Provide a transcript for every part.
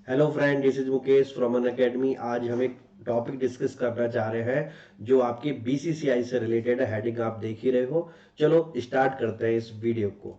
Hello friend, this is Mukesh from Unacademy. आज हम एक टॉपिक डिस्कस करना चाह रहे हैं जो आपके बीसीसीआई से रिलेटेड है। हेडिंग आप देख ही रहे हो। चलो स्टार्ट करते हैं इस वीडियो को।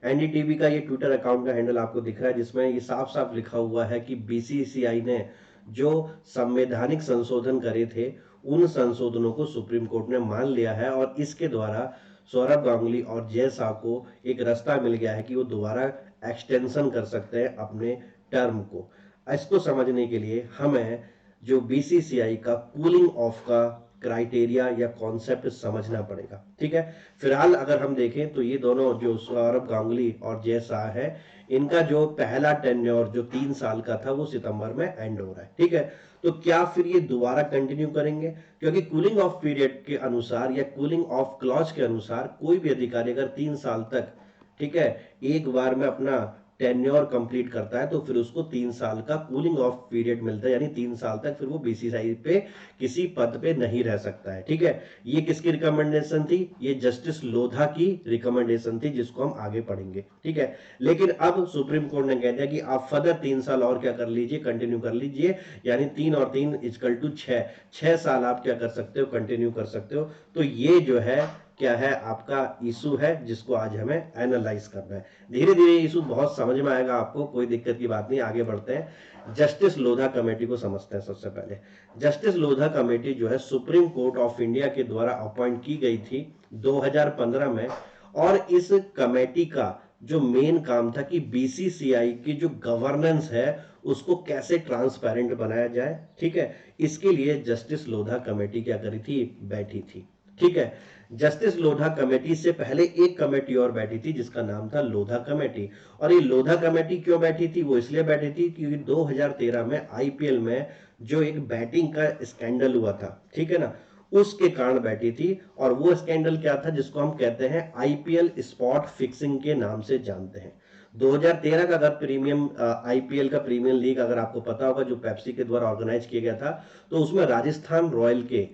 एनडीटीवी का ये ट्विटर अकाउंट का हैंडल आपको दिख रहा है, जिसमें ये साफ साफ लिखा हुआ है कि बीसीसीआई ने जो संवैधानिक संशोधन करे थे उन संशोधनों को सुप्रीम कोर्ट ने मान लिया है और इसके द्वारा सौरभ गांगुली और जय शाह को एक रास्ता मिल गया है कि वो दोबारा एक्सटेंशन कर सकते हैं अपने टर्म को। इसको समझने के लिए हमें जो बीसीसीआई का कूलिंग ऑफ का क्राइटेरिया या कॉन्सेप्ट समझना पड़ेगा। ठीक है, फिलहाल अगर हम देखें तो ये दोनों जो सौरभ गांगुली और जय शाह है, इनका जो पहला टेन्योर जो 3 साल का था वो सितंबर में एंड हो रहा है। ठीक है, तो क्या फिर ये दोबारा कंटिन्यू करेंगे? क्योंकि कूलिंग ऑफ पीरियड के अनुसार या कूलिंग ऑफ क्लॉज के अनुसार कोई भी अधिकारी अगर 3 साल तक, ठीक है, एक बार में अपना टेन्योर कंप्लीट करता है तो फिर उसको 3 साल का कूलिंग ऑफ पीरियड मिलता है, यानी 3 साल तक फिर वो बीसीसीआई पे किसी पद पे नहीं रह सकता है। ठीक है, ये किसकी रिकमेंडेशन थी? ये जस्टिस लोधा की रिकमेंडेशन थी, जिसको हम आगे पढ़ेंगे। ठीक है, लेकिन अब सुप्रीम कोर्ट ने कह दिया कि आप फर्दर 3 साल और क्या कर लीजिए, कंटिन्यू कर लीजिए, यानी 3 और 3 = 6। 6 साल आप क्या कर सकते हो, कंटिन्यू कर सकते हो। तो ये जो है क्या है, आपका इशू है जिसको आज हमें एनालाइज करना है। धीरे धीरे इशू बहुत समझ में आएगा आपको, कोई दिक्कत की बात नहीं। आगे बढ़ते हैं, जस्टिस लोधा कमेटी को समझते हैं। सबसे पहले जस्टिस लोधा कमेटी जो है सुप्रीम कोर्ट ऑफ इंडिया के द्वारा अपॉइंट की गई थी 2015 में, और इस कमेटी का जो मेन काम था कि बीसीसीआई की जो गवर्नेंस है उसको कैसे ट्रांसपेरेंट बनाया जाए। ठीक है, इसके लिए जस्टिस लोधा कमेटी क्या करी थी, बैठी थी। ठीक है, जस्टिस लोधा कमेटी से पहले एक कमेटी और बैठी थी जिसका नाम था लोधा कमेटी। और ये लोधा कमेटी क्यों बैठी थी? वो इसलिए बैठी थी क्योंकि 2013 में आईपीएल में जो एक बैटिंग का स्कैंडल हुआ था, ठीक है ना, उसके कारण बैठी थी। और वो स्कैंडल क्या था, जिसको हम कहते हैं आईपीएल स्पॉट फिक्सिंग के नाम से जानते हैं। 2013 का अगर प्रीमियम आईपीएल का प्रीमियम लीग अगर आपको पता होगा, जो पेप्सी के द्वारा ऑर्गेनाइज किया गया था, तो उसमें राजस्थान रॉयल के,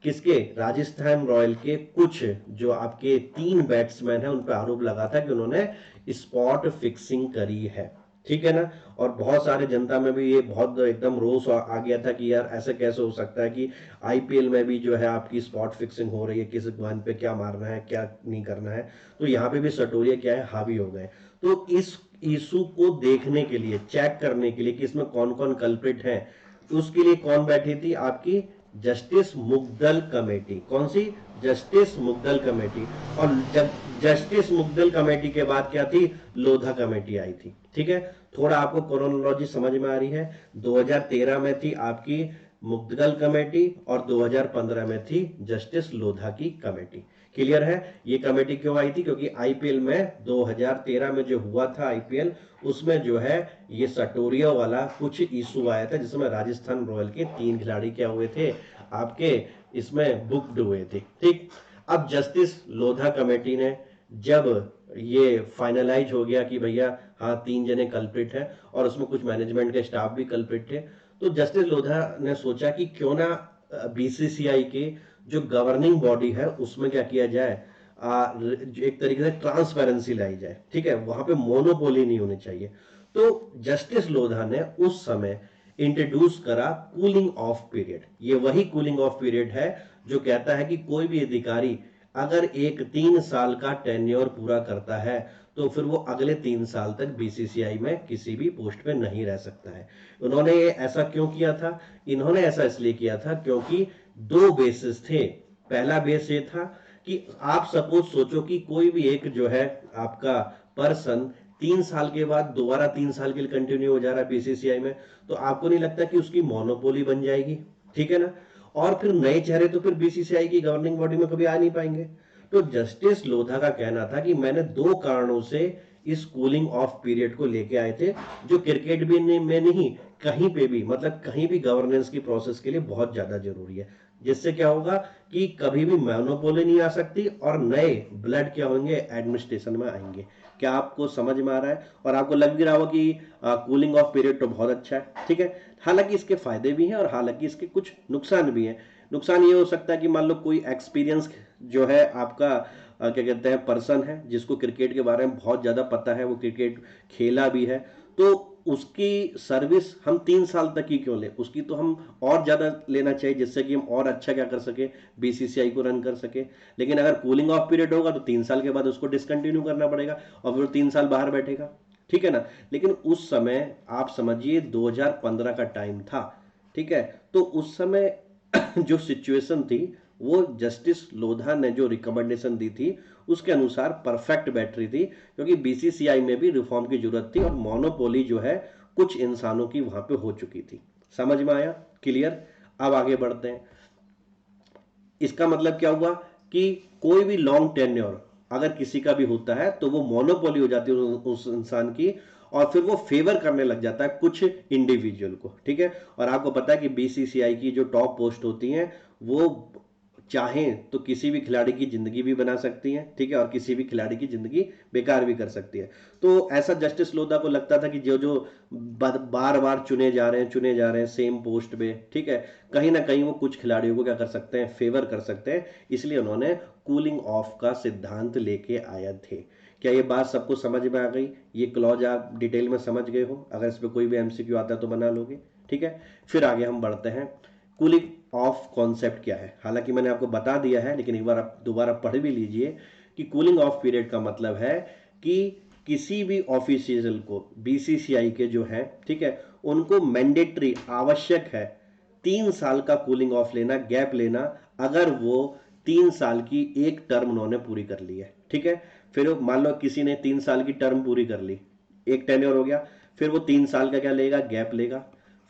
किसके, राजस्थान रॉयल के कुछ जो आपके 3 बैट्समैन हैं उन पर आरोप लगा था कि उन्होंने स्पॉट फिक्सिंग करी है। ठीक है ना, और बहुत सारे जनता में भी ये बहुत एकदम रोष आ गया था कि यार ऐसे कैसे हो सकता है कि आईपीएल में भी जो है आपकी स्पॉट फिक्सिंग हो रही है, किस गेंद पे क्या मारना है क्या नहीं करना है। तो यहाँ पे भी सटोरिया क्या है, हावी हो गए। तो इस इशू को देखने के लिए, चेक करने के लिए कि इसमें कौन कौन कल्प्रिट है, उसके लिए कौन बैठी थी? आपकी जस्टिस मुग्दल कमेटी। कौन सी? Justice Mudgal committee. और जब जस्टिस मुग्दल कमेटी के बाद क्या थी, लोधा कमेटी आई थी। ठीक है, थोड़ा आपको क्रोनोलॉजी समझ में आ रही है। 2013 में थी आपकी मुग्दल कमेटी और 2015 में थी जस्टिस लोधा की कमेटी। क्लियर है? ये कमेटी क्यों आई थी? क्योंकि आईपीएल में 2013 में जो हुआ था आईपीएल, उसमें जो है ये सटोरिया वाला कुछ इशू आया था, जिसमें राजस्थान रॉयल के 3 खिलाड़ी क्या हुए थे, आपके इसमें बुक्ड हुए थे। ठीक, अब जस्टिस लोधा कमेटी ने जब ये फाइनलाइज हो गया कि भैया हाँ 3 जने कल्प्रिट है और उसमें कुछ मैनेजमेंट के स्टाफ भी कल्प्रिट थे, तो जस्टिस लोधा ने सोचा कि क्यों ना बीसीसीआई के जो गवर्निंग बॉडी है उसमें क्या किया जाए, एक तरीके से ट्रांसपेरेंसी लाई जाए। ठीक है, वहां पे मोनोपोली नहीं होनी चाहिए। तो जस्टिस लोधा ने उस समय इंट्रोड्यूस करा कूलिंग ऑफ पीरियड। ये वही कूलिंग ऑफ पीरियड है जो कहता है कि कोई भी अधिकारी अगर एक 3 साल का टेन्योर पूरा करता है तो फिर वो अगले 3 साल तक बीसीसीआई में किसी भी पोस्ट पे नहीं रह सकता है। उन्होंने ये ऐसा क्यों किया था? इन्होंने ऐसा इसलिए किया था क्योंकि 2 बेसिस थे। पहला बेस ये था कि आप सपोज सोचो कि कोई भी एक जो है आपका पर्सन 3 साल के बाद दोबारा 3 साल के लिए कंटिन्यू हो जा रहा है बीसीसीआई में, तो आपको नहीं लगता कि उसकी मोनोपोली बन जाएगी? ठीक है ना, और फिर नए चेहरे तो फिर बीसीसीआई की गवर्निंग बॉडी में कभी आ नहीं पाएंगे। तो जस्टिस लोधा का कहना था कि मैंने 2 कारणों से इस कूलिंग ऑफ पीरियड को लेके आए थे, जो क्रिकेट भी में नहीं, कहीं पे भी, मतलब कहीं भी गवर्नेंस की प्रोसेस के लिए बहुत ज्यादा जरूरी है। जिससे क्या होगा कि कभी भी मोनोपोली नहीं आ सकती और नए ब्लड क्या होंगे, एडमिनिस्ट्रेशन में आएंगे। क्या आपको समझ में आ रहा है? और आपको लग भी रहा होगा कि कूलिंग ऑफ पीरियड तो बहुत अच्छा है। ठीक है, हालांकि इसके फायदे भी हैं और हालांकि इसके कुछ नुकसान भी हैं। नुकसान ये हो सकता है कि मान लो कोई एक्सपीरियंस जो है आपका क्या कहते हैं पर्सन है, जिसको क्रिकेट के बारे में बहुत ज्यादा पता है, वो क्रिकेट खेला भी है, तो उसकी सर्विस हम 3 साल तक ही क्यों लें, उसकी तो हम और ज्यादा लेना चाहिए जिससे कि हम और अच्छा क्या कर सके, बीसीसीआई को रन कर सके। लेकिन अगर कूलिंग ऑफ पीरियड होगा तो 3 साल के बाद उसको डिसकंटिन्यू करना पड़ेगा और फिर 3 साल बाहर बैठेगा, ठीक है ना। लेकिन उस समय आप समझिए 2015 का टाइम था, ठीक है। तो उस समय जो सिचुएशन थी वो जस्टिस लोधा ने जो रिकमेंडेशन दी थी उसके अनुसार परफेक्ट बैठ रही थी, क्योंकि बीसीसीआई में भी रिफॉर्म की जरूरत थी और मोनोपोली जो है कुछ इंसानों की वहां पे हो चुकी थी। समझ में आया? क्लियर? अब आगे बढ़ते हैं। इसका मतलब क्या हुआ कि कोई भी लॉन्ग टेन्योर अगर किसी का भी होता है तो वो मोनोपोली हो जाती है उस इंसान की, और फिर वो फेवर करने लग जाता है कुछ इंडिविजुअल को, ठीक है। और आपको पता है कि बीसीसीआई की जो टॉप पोस्ट होती हैं वो चाहें तो किसी भी खिलाड़ी की जिंदगी भी बना सकती हैं, ठीक है, और किसी भी खिलाड़ी की जिंदगी बेकार भी कर सकती है। तो ऐसा जस्टिस लोधा को लगता था कि जो जो बार बार चुने जा रहे हैं सेम पोस्ट पे, ठीक है, कहीं ना कहीं वो कुछ खिलाड़ियों को क्या कर सकते हैं, फेवर कर सकते हैं। इसलिए उन्होंने कूलिंग ऑफ का सिद्धांत लेके आए थे। क्या ये बात सबको समझ में आ गई? ये क्लॉज आप डिटेल में समझ गए हो? अगर इस पर कोई भी एमसीक्यू आता है तो बना लोगे, ठीक है। फिर आगे हम बढ़ते हैं। कूलिंग ऑफ कॉन्सेप्ट क्या है? हालांकि मैंने आपको बता दिया है, लेकिन एक बार आप दोबारा पढ़ भी लीजिए कि कूलिंग ऑफ पीरियड का मतलब है कि किसी भी ऑफिशियल को बीसीसीआई के जो है, ठीक है, उनको मैंडेटरी आवश्यक है 3 साल का कूलिंग ऑफ लेना, गैप लेना, अगर वो 3 साल की एक टर्म उन्होंने पूरी कर ली है, ठीक है। फिर मान लो किसी ने 3 साल की टर्म पूरी कर ली, एक टेन्योर हो गया, फिर वो 3 साल का क्या लेगा, गैप लेगा,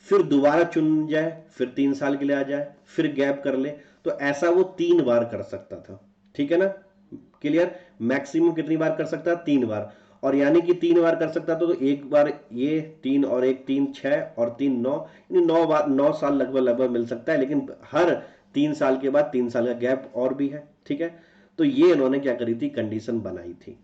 फिर दोबारा चुन जाए, फिर 3 साल के लिए आ जाए, फिर गैप कर ले। तो ऐसा वो 3 बार कर सकता था, ठीक है ना। क्लियर? मैक्सिमम कितनी बार कर सकता है? 3 बार। और यानी कि 3 बार कर सकता था तो एक बार ये 3 और एक 3 6 और 3 9, यानी 9 बार, 9 साल लगभग लगभग मिल सकता है। लेकिन हर 3 साल के बाद 3 साल का गैप और भी है, ठीक है। तो ये इन्होंने क्या करी थी, कंडीशन बनाई थी।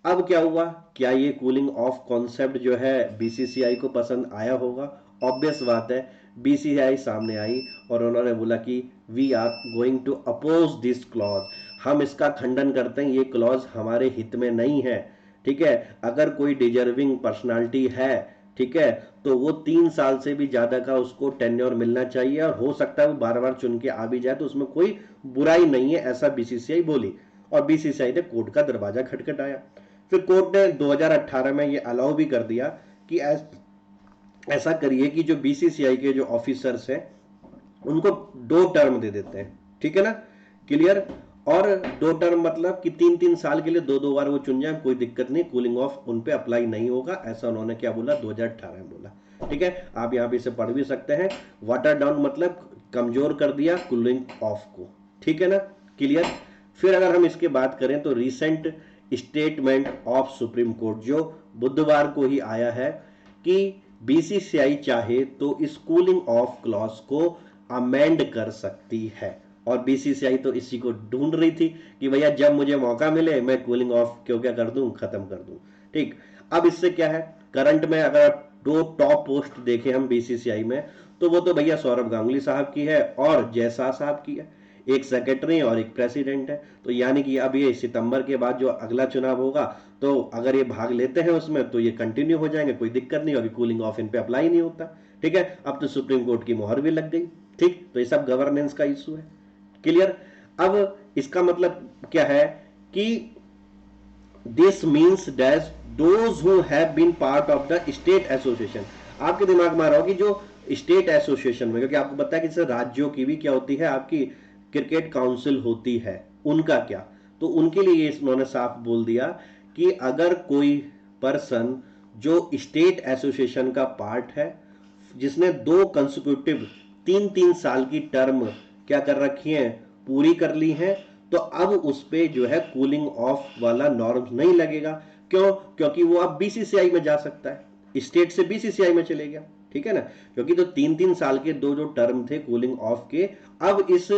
अब क्या हुआ, क्या ये कूलिंग ऑफ कॉन्सेप्ट जो है बीसीसीआई को पसंद आया होगा? ऑब्वियस बात है, बीसीसीआई सामने आई और उन्होंने बोला कि we are going to oppose this clause, हम इसका खंडन करते हैं, ये क्लॉज हमारे हित में नहीं है, ठीक है। अगर कोई डिजर्विंग पर्सनालिटी है, ठीक है, तो वो 3 साल से भी ज्यादा का उसको टेन्योर मिलना चाहिए, और हो सकता है वो बार बार चुन के आ भी जाए तो उसमें कोई बुराई नहीं है, ऐसा बीसीसीआई बोली। और बीसीसीआई ने कोर्ट का दरवाजा खटखटाया। फिर कोर्ट ने 2018 में ये अलाउ भी कर दिया कि ऐसा करिए कि जो बीसीसीआई के जो ऑफिसर्स हैं उनको 2 टर्म दे देते हैं, ठीक है ना। क्लियर? और 2 टर्म मतलब कि 3 3 साल के लिए 2 2 बार वो चुन जाए, कोई दिक्कत नहीं, कूलिंग ऑफ उन पे अप्लाई नहीं होगा, ऐसा उन्होंने क्या बोला, 2018 में बोला, ठीक है। आप यहाँ पे इसे पढ़ भी सकते हैं। वाटर डाउन मतलब कमजोर कर दिया कूलिंग ऑफ को, ठीक है ना। क्लियर? फिर अगर हम इसके बात करें तो recent statement of supreme court जो बुधवार को ही आया है कि बीसीसीआई चाहे तो इस कूलिंग ऑफ क्लॉज को अमेंड कर सकती है। और बीसीसीआई तो इसी को ढूंढ रही थी कि भैया जब मुझे मौका मिले मैं कूलिंग ऑफ क्यों क्या कर दूं, खत्म कर दूं, ठीक। अब इससे क्या है, करंट में अगर आप 2 टॉप पोस्ट देखें हम बीसीसीआई में, तो वो तो भैया सौरभ गांगुली साहब की है और जय शाह साहब की है, एक सेक्रेटरी और एक प्रेसिडेंट है। तो यानी कि अब ये सितंबर के बाद जो अगला चुनाव होगा तो अगर ये भाग लेते हैं उसमें तो ये कंटिन्यू हो जाएंगे, कोई दिक्कत नहीं होगी, कूलिंग ऑफ इन पे अप्लाई नहीं होता, ठीक है। अब तो सुप्रीम कोर्ट की मोहर भी लग गई, ठीक। तो ये सब गवर्नेंस का इशू है। क्लियर? अब इसका मतलब क्या है कि this means that those who have been part of the state association, आपके दिमाग में आ रहा हो कि जो स्टेट एसोसिएशन में, क्योंकि आपको पता है कि राज्यों की भी क्या होती है, आपकी क्रिकेट काउंसिल होती है, उनका क्या, तो उनके लिए इन्होंने साफ बोल दिया कि अगर कोई पर्सन जो स्टेट एसोसिएशन का पार्ट है, जिसने 2 कंसेक्यूटिव 3 3 साल की टर्म क्या कर रखी है, पूरी कर ली है, तो अब उस पे जो है कूलिंग ऑफ वाला नॉर्म नहीं लगेगा। क्यों? क्योंकि वो अब बीसीसीआई में जा सकता है, स्टेट से बीसीसीआई में चले गया, ठीक है ना। क्योंकि तो 3 3 साल के दो जो टर्म थे कूलिंग ऑफ के, अब इस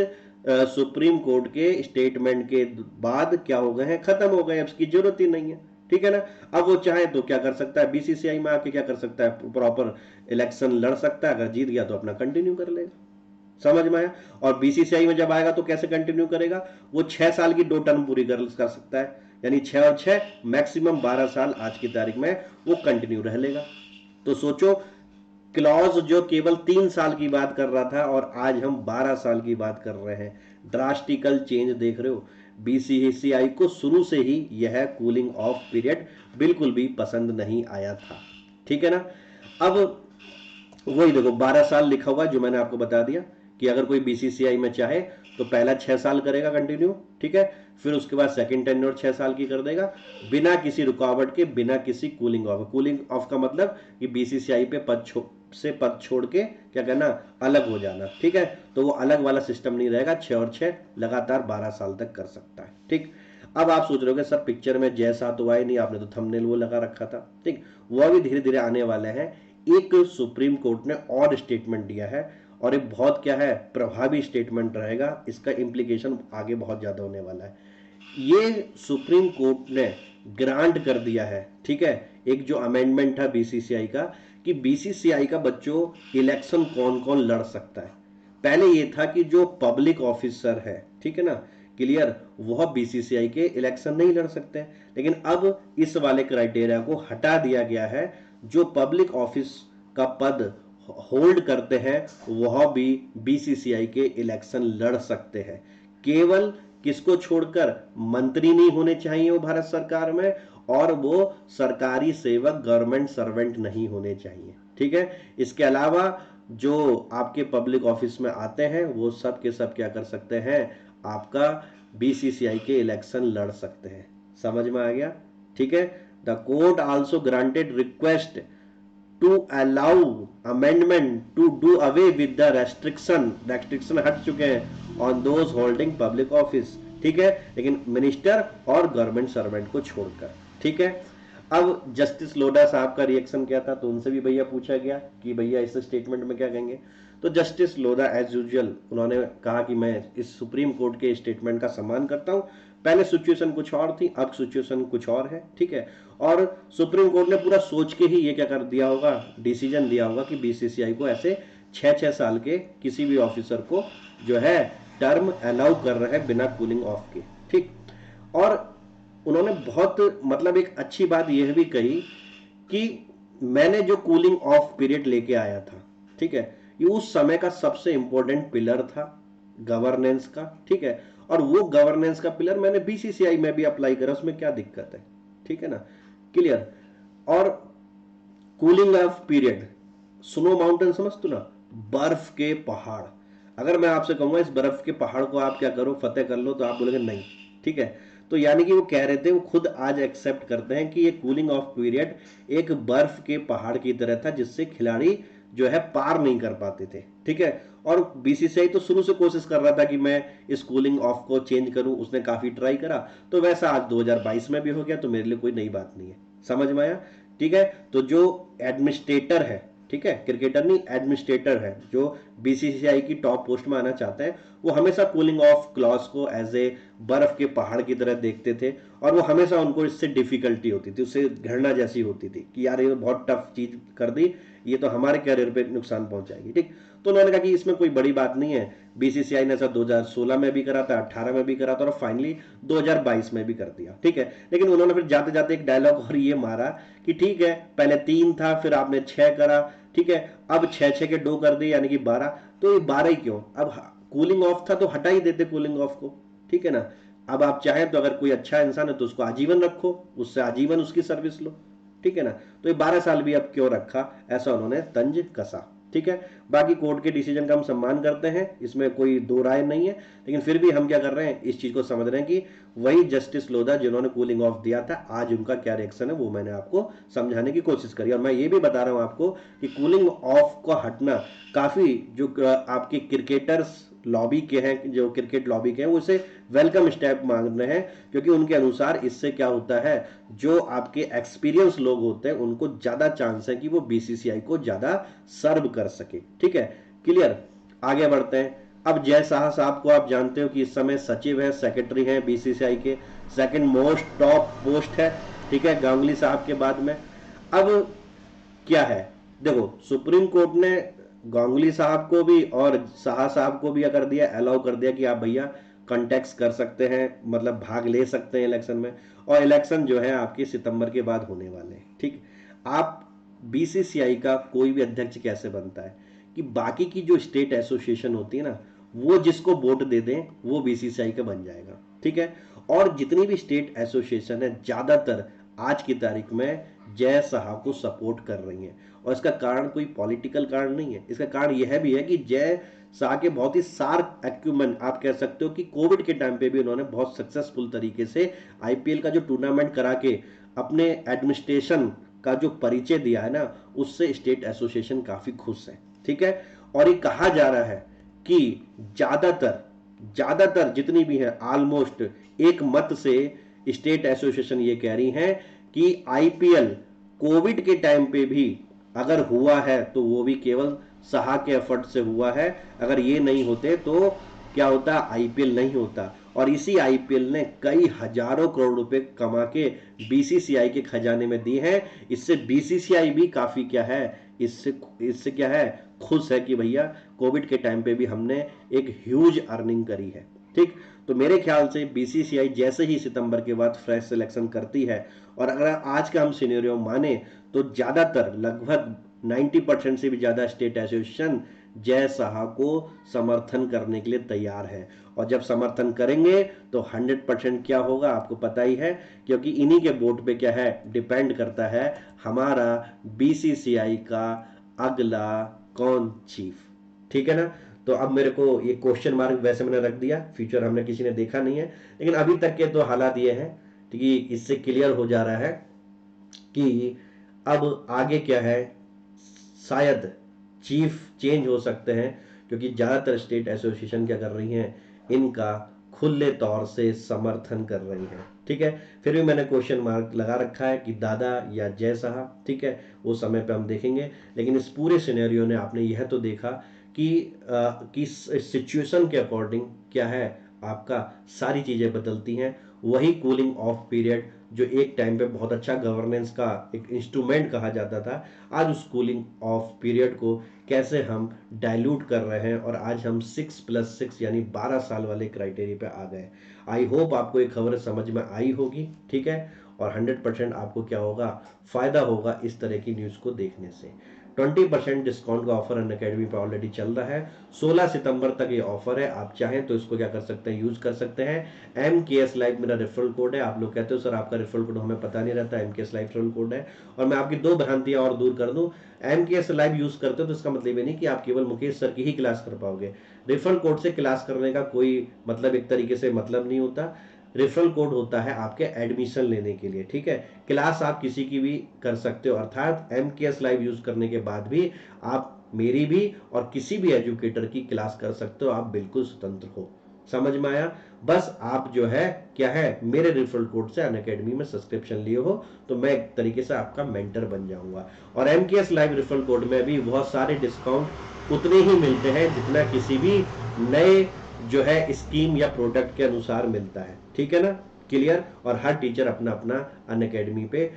सुप्रीम कोर्ट के स्टेटमेंट के बाद क्या हो गए हैं, खत्म हो गए, अब इसकी जरूरत ही नहीं है, ठीक है ना। अब वो चाहे तो क्या कर सकता है, बीसीसीआई में आके क्या कर सकता है, प्रॉपर इलेक्शन लड़ सकता है, अगर जीत गया तो अपना कंटिन्यू कर लेगा। समझ में आया? और बीसीसीआई में जब आएगा तो कैसे कंटिन्यू करेगा, वो 6 साल की 2 टर्म पूरी कर सकता है, यानी 6 और 6 मैक्सिमम 12 साल आज की तारीख में वो कंटिन्यू रह लेगा। तो सोचो, क्लॉज जो केवल 3 साल की बात कर रहा था और आज हम 12 साल की बात कर रहे हैं। ड्रास्टिकल चेंज देख रहे हो। बीसीसीआई को शुरू से ही यह कूलिंग ऑफ पीरियड बिल्कुल भी पसंद नहीं आया था, ठीक है ना। अब वही देखो 12 साल लिखा हुआ जो मैंने आपको बता दिया कि अगर कोई बीसीसीआई में चाहे तो पहला 6 साल करेगा कंटिन्यू, ठीक है, फिर उसके बाद सेकंड टेन्योर 6 साल की कर देगा बिना किसी रुकावट के, बिना किसी कूलिंग ऑफ। कूलिंग ऑफ का मतलब कि बीसीसीआई पे पद छोड़ के क्या करना, अलग हो जाना, ठीक है। तो वो अलग वाला सिस्टम नहीं रहेगा, 6 और 6 लगातार 12 साल तक कर सकता है, ठीक। अब आप सोच रहे हो सर पिक्चर में जैसा तो आए नहीं, आपने तो थंबनेल वो लगा रखा था, ठीक। वो भी धीरे धीरे आने वाले हैं। एक सुप्रीम कोर्ट ने और स्टेटमेंट दिया है और एक बहुत क्या है प्रभावी स्टेटमेंट रहेगा, इसका इंप्लीकेशन आगे बहुत ज्यादा होने वाला है। ये सुप्रीम कोर्ट ने ग्रांट कर दिया है, ठीक है, एक जो अमेंडमेंट था बीसीसीआई का, कि बीसीसीआई का बच्चों इलेक्शन कौन कौन लड़ सकता है। पहले ये था कि जो पब्लिक ऑफिसर है, ठीक है ना, क्लियर, वह बीसीसीआई के इलेक्शन नहीं लड़ सकते, लेकिन अब इस वाले क्राइटेरिया को हटा दिया गया है। जो पब्लिक ऑफिस का पद होल्ड करते हैं वह भी बीसीसीआई के इलेक्शन लड़ सकते हैं। केवल किसको छोड़कर, मंत्री नहीं होने चाहिए वो भारत सरकार में, और वो सरकारी सेवक गवर्नमेंट सर्वेंट नहीं होने चाहिए, ठीक है। इसके अलावा जो आपके पब्लिक ऑफिस में आते हैं वो सब के सब क्या कर सकते हैं, आपका बीसीसीआई के इलेक्शन लड़ सकते हैं। समझ में आ गया, ठीक है। The court also granted request to allow amendment to do away with the restriction हट चुके हैं on those holding public office, ठीक है, लेकिन मिनिस्टर और गवर्नमेंट सर्वेंट को छोड़कर, ठीक है। अब जस्टिस लोढ़ा साहब का रिएक्शन क्या था, तो उनसे भी भैया पूछा गया कि भैया इस स्टेटमेंट में क्या कहेंगे। तो जस्टिस लोढ़ा एज यूजुअल उन्होंने कहा कि मैं इस सुप्रीम कोर्ट के स्टेटमेंट का सम्मान करता हूं। पहले सिचुएशन कुछ और थी, अब सिचुएशन कुछ और है, ठीक है। और सुप्रीम कोर्ट ने पूरा सोच के ही ये क्या कर दिया होगा, डिसीजन दिया होगा कि बीसीसीआई को ऐसे 6-6 साल के किसी भी ऑफिसर को जो है टर्म अलाउ कर रहे हैं बिना कूलिंग ऑफ के, ठीक। और उन्होंने बहुत मतलब एक अच्छी बात यह भी कही कि मैंने जो कूलिंग ऑफ पीरियड लेके आया था, ठीक है, ये उस समय का सबसे इंपॉर्टेंट पिलर था गवर्नेंस का, ठीक है। और वो गवर्नेंस का पिलर मैंने बीसीसीआई में भी अप्लाई करा, उसमें क्या दिक्कत है, ठीक है ना, क्लियर। और cooling of period, snow mountain समझ तू ना, बर्फ के पहाड़। अगर मैं आपसे कहूंगा इस बर्फ के पहाड़ को आप क्या करो, फतेह कर लो, तो आप बोलेंगे नहीं, ठीक है। तो यानी कि वो कह रहे थे, वो खुद आज एक्सेप्ट करते हैं कि ये कूलिंग ऑफ पीरियड एक बर्फ के पहाड़ की तरह था जिससे खिलाड़ी जो है पार नहीं कर पाते थे, ठीक है। और बीसीसीआई तो शुरू से कोशिश कर रहा था कि मैं इस कूलिंग ऑफ को चेंज करूं, उसने काफी ट्राई करा, तो वैसा आज 2022 में भी हो गया, तो मेरे लिए कोई नई बात नहीं है। समझ में आया, ठीक है। तो जो एडमिनिस्ट्रेटर है, ठीक है, क्रिकेटर नहीं एडमिनिस्ट्रेटर है, जो बीसीसीआई की टॉप पोस्ट में आना चाहते हैं, वो हमेशा कूलिंग ऑफ क्लॉज को एज ए बर्फ के पहाड़ की तरह देखते थे, और वो हमेशा उनको इससे डिफिकल्टी होती थी, उससे घृणा जैसी होती थी कि यार ये बहुत टफ चीज कर दी, ये तो हमारे कैरियर पे नुकसान पहुंचाएगी, ठीक। तो उन्होंने कहा कि इसमें कोई बड़ी बात नहीं है। बीसीसीआई ने ऐसा 2016 में भी करा था, 18 में भी करा था, और फाइनली 2022 में भी कर दिया, ठीक है। लेकिन उन्होंने फिर जाते जाते एक डायलॉग और ये मारा कि ठीक है पहले 3 था, फिर आपने 6 करा, ठीक है, अब 6-6 के 2 कर दिए यानी कि 12। तो ये 12 ही क्यों, अब कूलिंग ऑफ था तो हटा ही देते कूलिंग ऑफ को, ठीक है ना। अब आप चाहें तो अगर कोई अच्छा इंसान है तो उसको आजीवन रखो, उससे आजीवन उसकी सर्विस लो, ठीक है ना। तो ये 12 साल भी अब क्यों रखा, ऐसा उन्होंने तंज कसा, ठीक है। बाकी कोर्ट के डिसीजन का हम सम्मान करते हैं, इसमें कोई दो राय नहीं है, लेकिन फिर भी हम क्या कर रहे हैं, इस चीज को समझ रहे हैं कि वही जस्टिस लोधा जिन्होंने कूलिंग ऑफ दिया था, आज उनका क्या रिएक्शन है वो मैंने आपको समझाने की कोशिश करी। और मैं ये भी बता रहा हूं आपको कि कूलिंग ऑफ का हटना काफी जो आपके क्रिकेटर्स लॉबी के हैं, जो क्रिकेट लॉबी के हैं, वो इसे वेलकम स्टेप मान रहे हैं, क्योंकि उनके अनुसार इससे क्या होता है, जो आपके एक्सपीरियंस लोग होते हैं उनको ज्यादा चांस है कि वो बीसीसीआई को ज्यादा सर्व कर सके, ठीक है, क्लियर। आगे बढ़ते हैं। अब जय शाह साहब को आप जानते हो कि इस समय सचिव है, सेक्रेटरी है बीसीसीआई के, सेकंड मोस्ट टॉप पोस्ट है, ठीक है, गांगुली साहब के बाद में। अब क्या है, देखो सुप्रीम कोर्ट ने गांगुली साहब को भी और शाह साहब को भी अगर दिया, अलाउ कर दिया कि आप भैया कंटेक्ट कर सकते हैं, मतलब भाग ले सकते हैं इलेक्शन में, और इलेक्शन जो है आपके सितंबर के बाद होने वाले हैं, ठीक। आप बीसीसीआई का कोई भी अध्यक्ष कैसे बनता है कि बाकी की जो स्टेट एसोसिएशन होती है ना, वो जिसको वोट दे दें वो बीसीसीआई का बन जाएगा, ठीक है। और जितनी भी स्टेट एसोसिएशन है ज्यादातर आज की तारीख में जय शाह को सपोर्ट कर रही हैं। और इसका कारण कोई पॉलिटिकल कारण नहीं है, इसका कारण यह भी है कि जय शाह के बहुत ही शार्प एक्यूमेंट आप कह सकते हो कि कोविड के टाइम पे भी उन्होंने बहुत सक्सेसफुल तरीके से आईपीएल का जो टूर्नामेंट करा के अपने एडमिनिस्ट्रेशन का जो परिचय दिया है ना, उससे स्टेट एसोसिएशन काफी खुश है, ठीक है। और ये कहा जा रहा है कि ज्यादातर ज्यादातर जितनी भी है ऑलमोस्ट एक मत से स्टेट एसोसिएशन ये कह रही हैं कि आईपीएल कोविड के टाइम पे भी अगर हुआ है तो वो भी केवल शाह के एफर्ट से हुआ है। अगर ये नहीं होते तो क्या होता, आईपीएल नहीं होता। और इसी आईपीएल ने कई हजारों करोड़ रुपए कमा के बीसीसीआई के खजाने में दी है। इससे बीसीसीआई भी काफी क्या है, इससे इससे क्या है, खुश है कि भैया कोविड के टाइम पे भी हमने एक ह्यूज अर्निंग करी है, ठीक। तो मेरे ख्याल से बीसीसीआई जैसे ही सितंबर के बाद फ्रेश सिलेक्शन करती है, और अगर आज का हम सिनेरियो माने तो ज्यादातर लगभग 90% से भी ज्यादा स्टेट एसोसिएशन जय शाह को समर्थन करने के लिए तैयार है। और जब समर्थन करेंगे तो 100% क्या होगा आपको पता ही है, क्योंकि इन्हीं के वोट पे क्या है डिपेंड करता है हमारा बीसीसीआई का अगला कौन चीफ, ठीक है ना। तो अब मेरे को ये क्वेश्चन मार्क वैसे मैंने रख दिया, फ्यूचर हमने किसी ने देखा नहीं है, लेकिन अभी तक के तो हालात ये हैं, ठीक है। इससे क्लियर हो जा रहा है कि अब आगे क्या है, शायद चीफ चेंज हो सकते हैं, क्योंकि ज्यादातर स्टेट एसोसिएशन क्या कर रही हैं, इनका खुले तौर से समर्थन कर रही हैं, ठीक है। फिर भी मैंने क्वेश्चन मार्क लगा रखा है कि दादा या जय शाह, ठीक है, वो समय पे हम देखेंगे। लेकिन इस पूरे सिनेरियो ने आपने यह तो देखा कि सिचुएशन के अकॉर्डिंग क्या है आपका सारी चीजें बदलती हैं। वही कूलिंग ऑफ पीरियड जो एक टाइम पे बहुत अच्छा गवर्नेंस का एक इंस्ट्रूमेंट कहा जाता था, आज उस कूलिंग ऑफ पीरियड को कैसे हम डाइल्यूट कर रहे हैं, और आज हम 6+6 यानी 12 साल वाले क्राइटेरिया पे आ गए। आई होप आपको ये खबर समझ में आई होगी, ठीक है। और 100% आपको क्या होगा, फायदा होगा इस तरह की न्यूज को देखने से। 20% डिस्काउंट का ऑफर अनअकैडमी पे ऑलरेडी चल रहा है, 16 सितंबर तक ये ऑफर है। आप चाहें तो इसको क्या कर सकते हैं, यूज कर सकते हैं। MKS लाइव मेरा रेफरल कोड है। आप लोग कहते हो सर आपका रेफरल कोड हमें पता नहीं रहता, MKS लाइव रेफरल कोड है। और मैं आपकी दो भ्रांतियां और दूर कर दूं, MKS लाइव यूज करते हो तो इसका मतलब ये नहीं कि आप केवल मुकेश सर की ही क्लास कर पाओगे। रेफरल कोड से क्लास करने का कोई मतलब एक तरीके से मतलब नहीं होता। रेफरल कोड होता है आपके एडमिशन लेने के लिए, ठीक है। क्लास आप किसी की भी कर सकते हो, अर्थात MKS लाइव यूज करने के बाद भी आप मेरी भी और किसी भी एजुकेटर की क्लास कर सकते हो, आप बिल्कुल स्वतंत्र हो। समझ में आया। बस आप जो है क्या है, मेरे रेफरल कोड से अनअकैडमी में सब्सक्रिप्शन लिए हो तो मैं एक तरीके से आपका मेंटर बन जाऊंगा। और MKS लाइव रेफरल कोड में भी बहुत सारे डिस्काउंट उतने ही मिलते हैं जितना किसी भी नए जो है स्कीम या प्रोडक्ट के अनुसार मिलता है, ठीक है ना, क्लियर। और हर टीचर अपना अपना अनअकैडमी पे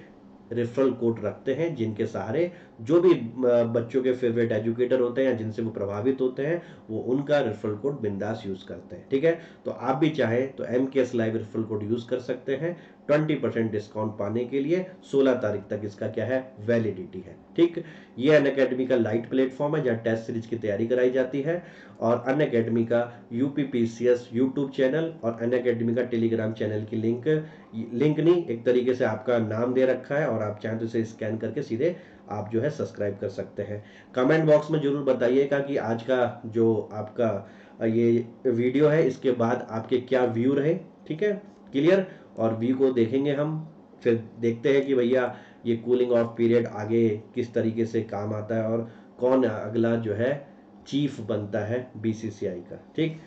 रेफरल कोड रखते हैं, जिनके सहारे जो भी बच्चों के फेवरेट एजुकेटर होते हैं या जिनसे वो प्रभावित होते हैं, वो उनका रेफरल कोड बिंदास यूज करते हैं, ठीक है। तो आप भी चाहें तो MKS live referral code use कर सकते हैं 20% डिस्काउंट पाने के लिए। 16 तारीख तक इसका क्या है, वैलिडिटी है, ठीक। ये अनअकैडमी का लाइट प्लेटफॉर्म है जहाँ टेस्ट सीरीज की तैयारी कराई जाती है। और अनअकैडमी का UPPCS यूट्यूब चैनल और अनअकैडमी का टेलीग्राम चैनल की लिंक नहीं, एक तरीके से आपका नाम दे रखा है, और आप चाहें तो इसे स्कैन करके सीधे आप जो है सब्सक्राइब कर सकते हैं। कमेंट बॉक्स में जरूर बताइएगा कि आज का जो आपका ये वीडियो है इसके बाद आपके क्या व्यू रहे, ठीक है, क्लियर। और व्यू को देखेंगे हम, फिर देखते हैं कि भैया ये कूलिंग ऑफ पीरियड आगे किस तरीके से काम आता है और कौन अगला जो है चीफ बनता है बीसीसीआई का, ठीक।